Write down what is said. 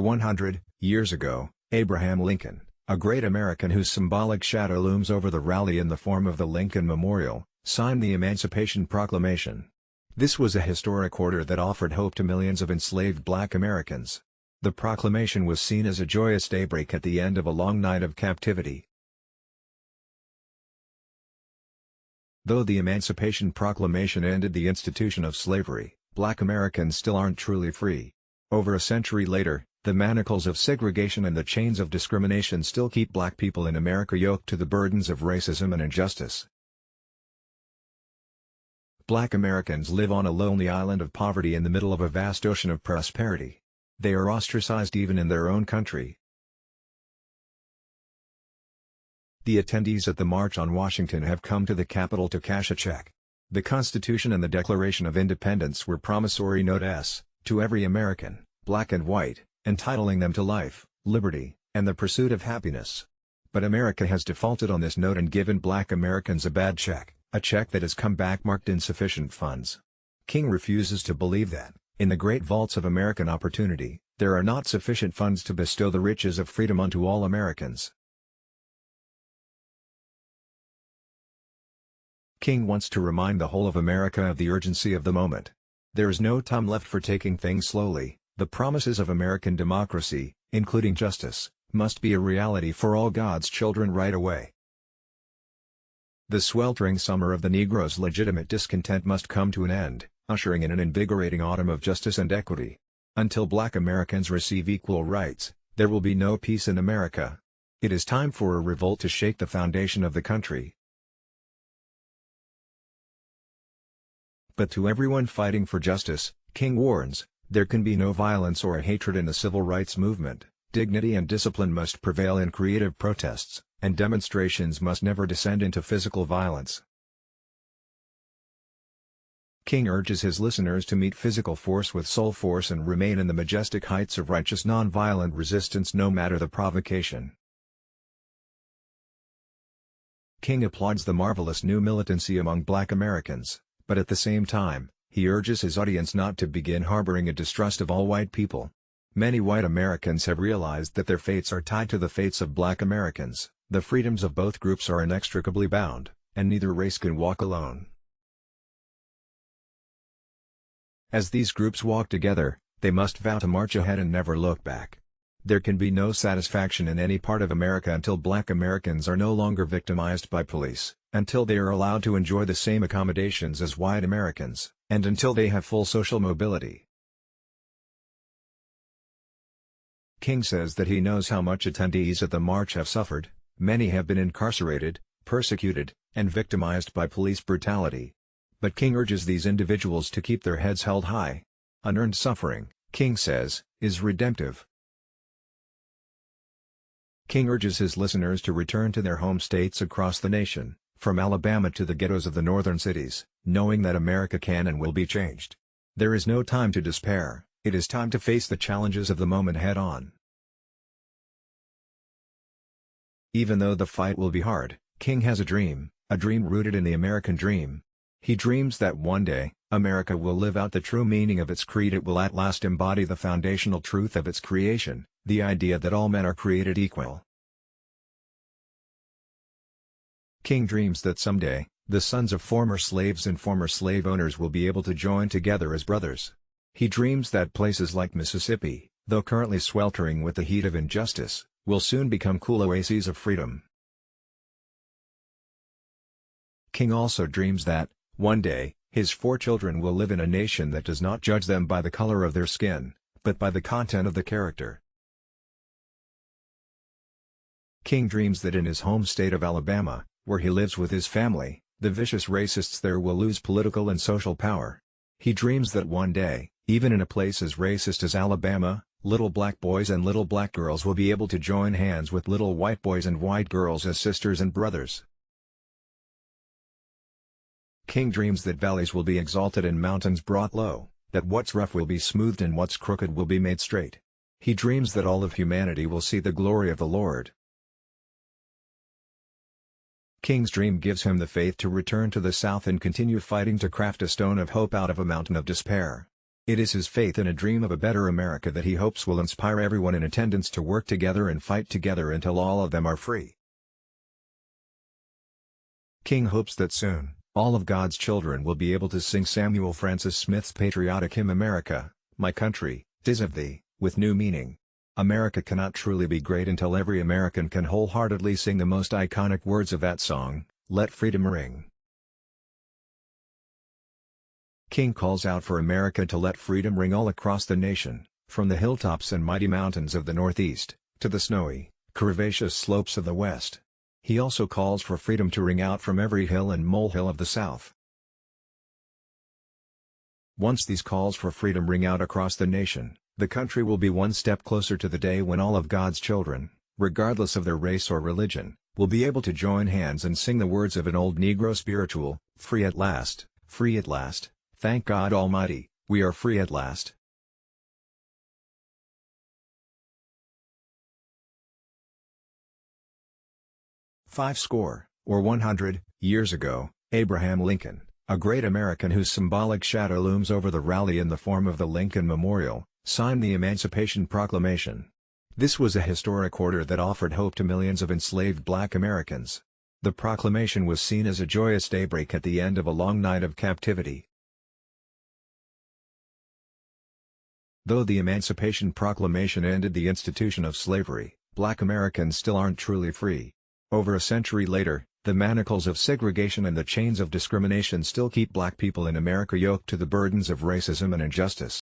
100 years ago, Abraham Lincoln, a great American whose symbolic shadow looms over the rally in the form of the Lincoln Memorial, signed the Emancipation Proclamation. This was a historic order that offered hope to millions of enslaved black Americans. The proclamation was seen as a joyous daybreak at the end of a long night of captivity. Though the Emancipation Proclamation ended the institution of slavery, black Americans still aren't truly free. Over a century later, the manacles of segregation and the chains of discrimination still keep black people in America yoked to the burdens of racism and injustice. Black Americans live on a lonely island of poverty in the middle of a vast ocean of prosperity. They are ostracized even in their own country. The attendees at the March on Washington have come to the Capitol to cash a check. The Constitution and the Declaration of Independence were promissory notes to every American, black and white, entitling them to life, liberty, and the pursuit of happiness. But America has defaulted on this note and given black Americans a bad check, a check that has come back marked insufficient funds. King refuses to believe that, in the great vaults of American opportunity, there are not sufficient funds to bestow the riches of freedom unto all Americans. King wants to remind the whole of America of the urgency of the moment. There is no time left for taking things slowly. The promises of American democracy, including justice, must be a reality for all God's children right away. The sweltering summer of the Negro's legitimate discontent must come to an end, ushering in an invigorating autumn of justice and equity. Until black Americans receive equal rights, there will be no peace in America. It is time for a revolt to shake the foundation of the country. But to everyone fighting for justice, King warns, there can be no violence or hatred in the civil rights movement. Dignity and discipline must prevail in creative protests, and demonstrations must never descend into physical violence. King urges his listeners to meet physical force with soul force and remain in the majestic heights of righteous nonviolent resistance no matter the provocation. King applauds the marvelous new militancy among black Americans. But at the same time, he urges his audience not to begin harboring a distrust of all white people. Many white Americans have realized that their fates are tied to the fates of black Americans. The freedoms of both groups are inextricably bound, and neither race can walk alone. As these groups walk together, they must vow to march ahead and never look back. There can be no satisfaction in any part of America until black Americans are no longer victimized by police, until they are allowed to enjoy the same accommodations as white Americans, and until they have full social mobility. King says that he knows how much attendees at the march have suffered. Many have been incarcerated, persecuted, and victimized by police brutality. But King urges these individuals to keep their heads held high. Unearned suffering, King says, is redemptive. King urges his listeners to return to their home states across the nation, from Alabama to the ghettos of the northern cities, knowing that America can and will be changed. There is no time to despair, it is time to face the challenges of the moment head-on. Even though the fight will be hard, King has a dream rooted in the American dream. He dreams that one day, America will live out the true meaning of its creed. It will at last embody the foundational truth of its creation, the idea that all men are created equal. King dreams that someday, the sons of former slaves and former slave owners will be able to join together as brothers. He dreams that places like Mississippi, though currently sweltering with the heat of injustice, will soon become cool oases of freedom. King also dreams that, one day, his 4 children will live in a nation that does not judge them by the color of their skin, but by the content of the character. King dreams that in his home state of Alabama, where he lives with his family, the vicious racists there will lose political and social power. He dreams that one day, even in a place as racist as Alabama, little black boys and little black girls will be able to join hands with little white boys and white girls as sisters and brothers. King dreams that valleys will be exalted and mountains brought low, that what's rough will be smoothed and what's crooked will be made straight. He dreams that all of humanity will see the glory of the Lord. King's dream gives him the faith to return to the South and continue fighting to craft a stone of hope out of a mountain of despair. It is his faith in a dream of a better America that he hopes will inspire everyone in attendance to work together and fight together until all of them are free. King hopes that soon, all of God's children will be able to sing Samuel Francis Smith's patriotic hymn America, My Country, 'Tis of Thee, with new meaning. America cannot truly be great until every American can wholeheartedly sing the most iconic words of that song, Let Freedom Ring. King calls out for America to let freedom ring all across the nation, from the hilltops and mighty mountains of the Northeast, to the snowy, curvaceous slopes of the West. He also calls for freedom to ring out from every hill and molehill of the South. Once these calls for freedom ring out across the nation, the country will be one step closer to the day when all of God's children, regardless of their race or religion, will be able to join hands and sing the words of an old Negro spiritual, free at last, free at last. Thank God Almighty, we are free at last. Fivescore, or 100, years ago, Abraham Lincoln, a great American whose symbolic shadow looms over the rally in the form of the Lincoln Memorial, signed the Emancipation Proclamation. This was a historic order that offered hope to millions of enslaved black Americans. The proclamation was seen as a joyous daybreak at the end of a long night of captivity. Though the Emancipation Proclamation ended the institution of slavery, black Americans still aren't truly free. Over a century later, the manacles of segregation and the chains of discrimination still keep black people in America yoked to the burdens of racism and injustice.